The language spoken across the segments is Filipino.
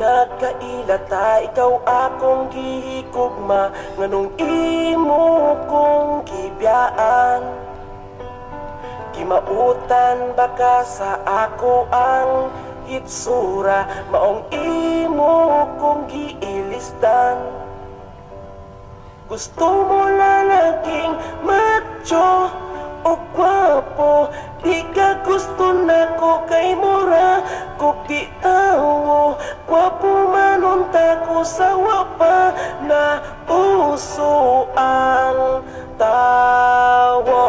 nagkailata, ikaw akong gihigugma, nganong imo kong gibiyaan. Gimautan baka sa ako ang hitsura, maong imo kong giilisdan. Gusto mo lalaking macho o gwapo, di ka gusto na ko kay mura ko di tawo. Gwapo manunta ko sa wapa na puso ang tawo.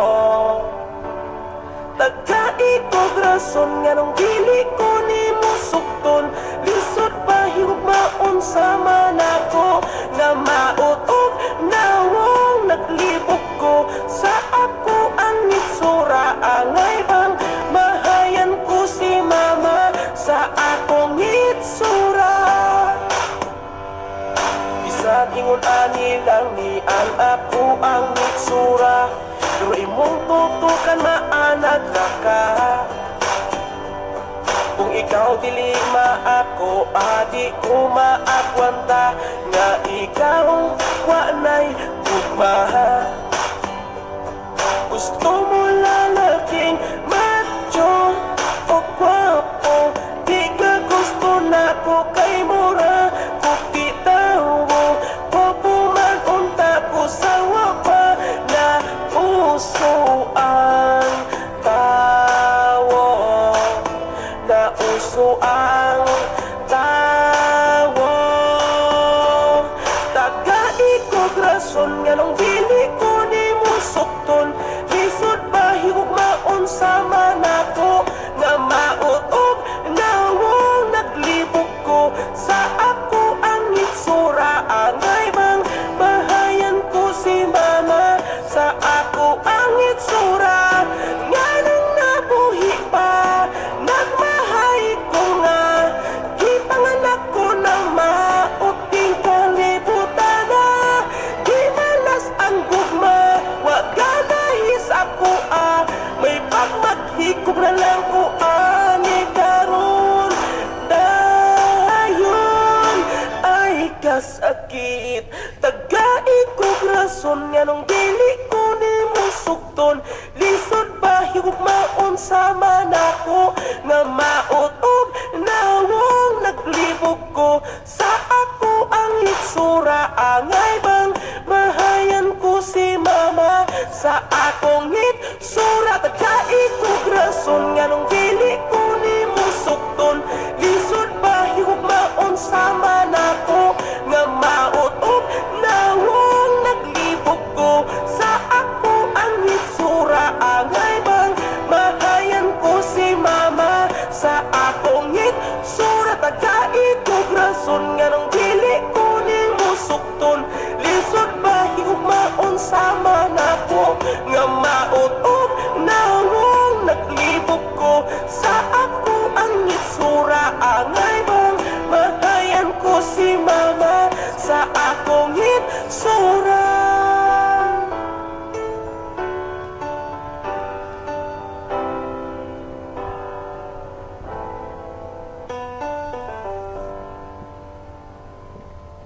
Tagkaikog rason nga nung dili ko ni mo sukton, lisod pa higugmaon sa manako na mautog nawong naglibog ko sa ako ang itsura. Angay bang mahayan ko si mama sa akong itsura? Bisag ingon ani lang ni ang ako ang itsura, pero imong tutukan maanag ra ka. Kung ikaw dili maako, adi ko maagwanta nga ikaw wa nay gugma. Gusto mo lalaking macho o gwapo, di ka gusto na ko kay mura kung di tawo. Gwapo man unta ko sa wapa na puso ang tawo, na uso ang tawo. Tagaikog rason nga nung dili ko ni mo sukton, lisod pa higugmaon sa manako nga mautog nawong naglibog ko sa ako ang itsura. Angay bang bahayan ko si mama sa ako ang itsura? Nga nang nabuhi pa nagmahay ko nga, gipanganak ko na mauting kalibutan na. Di malas ang gugma, wag ganahis ako may pagmaghigog na lang ko ani karon. Dayon ay kasakit, tagaikog rason nga nung dili ko ni mo sukton, lisod ba higugmaon sa manako nga mautog nawong naglibog ko sa ako ang itsura. Angay bang mahayan ko si mama sa akong itsura? Tagaikog rason nga nung dili ko ni mo sukton, lisod ba higugmaon sa manako nga mautog nawong naglibog ko sa ako ang itsura. Angay bang mahayan ko si mama sa akong itsura? Tagaikog rason nga nung dili ko ni mo sukton, lisod ba higugmaon sa manako nga mautog nawong naglibog ko sa ako ang itsura. Angay bang mahayan ko si mama sa